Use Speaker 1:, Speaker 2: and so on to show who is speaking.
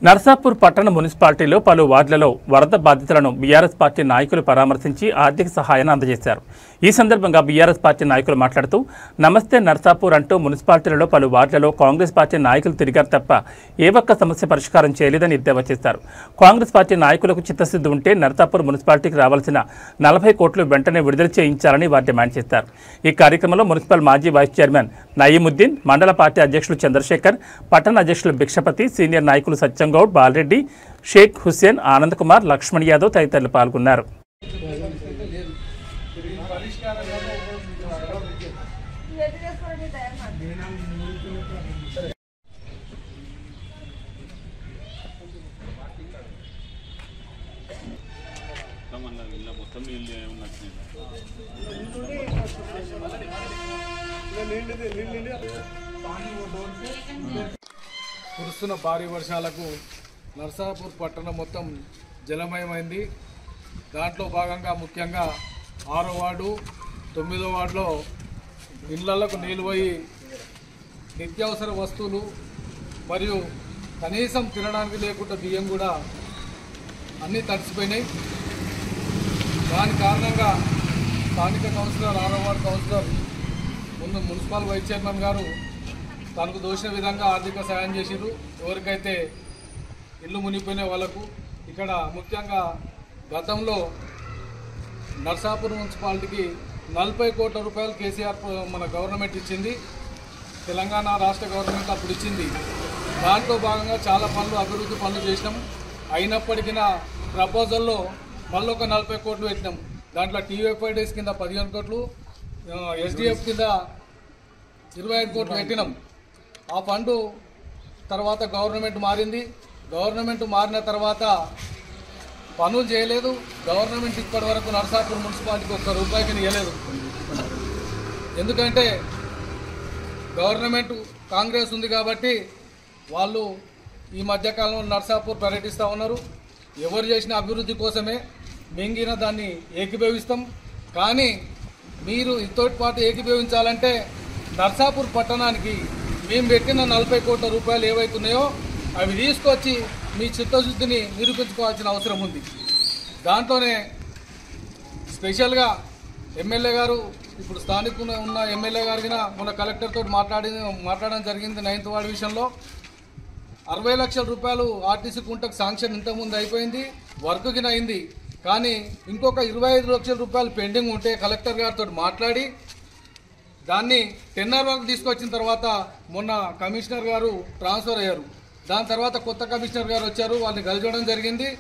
Speaker 1: నర్సాపూర్ పట్టణ మున్సిపాలిటీలో పలు వార్డులలో వరద బాధితులను బీఆర్ఎస్ పార్టీ నాయకులు పరామర్శించి ఆర్థిక సహాయాన్ని అందజేశారు. ఈ సందర్భంగా బీఆర్ఎస్ పార్టీ నాయకులు మాట్లాడుతూ నమస్తే నర్సాపూర్ అంటూ మున్సిపాలిటీలలో పలు వార్డులలో కాంగ్రెస్ పార్టీ నాయకులు తిరిగారు తప్ప ఏ ఒక్క సమస్య పరిష్కారం చేయలేదని ఎద్దేవా చేశారు. కాంగ్రెస్ పార్టీ నాయకులకు చిత్తశుద్ధి ఉంటే నర్సాపూర్ మున్సిపాలిటీకి రావాల్సిన 40 కోట్లు వెంటనే విడుదల చేయించాలని వారు డిమాండ్ చేశారు. ఈ కార్యక్రమంలో మున్సిపల్ మాజీ వైస్ చైర్మన్ నయీముద్దీన్, మండల పార్టీ అధ్యక్షులు చంద్రశేఖర్, పట్టణ అధ్యక్షులు భిక్షపతి, సీనియర్ నాయకులు సత్యం గౌడ్, బాలరెడ్డి, షేక్ హుస్సేన్, ఆనంద్ కుమార్, లక్ష్మణ్ యాదవ్ తదితరులు పాల్గొన్నారు.
Speaker 2: కురుస్తున్న భారీ వర్షాలకు నర్సాపూర్ పట్టణం మొత్తం జలమయమైంది. దాంట్లో భాగంగా ముఖ్యంగా 6వ వార్డు 9వ వార్డులో ఇళ్లకు నీళ్ళు పోయి నిత్యావసర వస్తువులు మరియు కనీసం తినడానికి లేకుండా బియ్యం కూడా అన్నీ తడిసిపోయినాయి. దాని కారణంగా స్థానిక కౌన్సిలర్ 6వ ward councillor municipal vice chairman గారు తనకు దోచిన విధంగా ఆర్థిక సాయం చేసిరు. ఎవరికైతే ఇల్లు మునిగిపోయిన వాళ్ళకు ఇక్కడ ముఖ్యంగా గతంలో నర్సాపూర్ మున్సిపాలిటీకి 40 కోట్ల రూపాయలు కేసీఆర్ మన గవర్నమెంట్ ఇచ్చింది. తెలంగాణ రాష్ట్ర గవర్నమెంట్ అప్పుడు ఇచ్చింది. దాంట్లో భాగంగా చాలా అభివృద్ధి పనులు చేసినాం. అయినప్పటికీ ప్రపోజల్లో మళ్ళీ ఒక 40 కోట్లు పెట్టినాం. దాంట్లో TFIDs కింద 15 కోట్లు, SDF కింద 25 కోట్లు పెట్టినాం. ఆ ఫండు తర్వాత గవర్నమెంట్ మారింది. గవర్నమెంట్ మారిన తర్వాత పనులు చేయలేదు. గవర్నమెంట్ ఇప్పటి వరకు నర్సాపూర్ మున్సిపాలిటీకి ఒక్క రూపాయికి ఇవ్వలేదు. ఎందుకంటే గవర్నమెంట్ కాంగ్రెస్ ఉంది కాబట్టి వాళ్ళు ఈ మధ్యకాలంలో నర్సాపూర్ పర్యటిస్తూ ఉన్నారు. ఎవరు చేసిన అభివృద్ధి కోసమే మింగిన దాన్ని ఏకీభవిస్తాం. కానీ మీరు ఇతోటి పాటు ఏకీభవించాలంటే నర్సాపూర్ పట్టణానికి మేము పెట్టిన 40 కోట్ల రూపాయలు ఏవైతున్నాయో అవి తీసుకొచ్చి మీ చిత్తశుద్ధిని నిరూపించుకోవాల్సిన అవసరం ఉంది. దాంట్లోనే స్పెషల్గా ఎమ్మెల్యే గారు, ఇప్పుడు స్థానికంగా ఉన్న ఎమ్మెల్యే గారికి మొన్న కలెక్టర్ తోటి మాట్లాడడం జరిగింది. 9వ వార్డు విషయంలో 60 లక్షల రూపాయలు ఆర్టీసీ కుంటకు శాంక్షన్ ఇంతకుముందు అయిపోయింది, వర్క్ కింద అయింది. కానీ ఇంకొక 25 లక్షల రూపాయలు పెండింగ్ ఉంటే కలెక్టర్ గారితో మాట్లాడి దాన్ని టెన్నర్ వరకు తీసుకొచ్చిన తర్వాత మొన్న కమిషనర్ గారు ట్రాన్స్ఫర్ అయ్యారు. దాని తర్వాత కొత్త కమిషనర్ గారు వచ్చారు, వాళ్ళని కలిసి జరిగింది.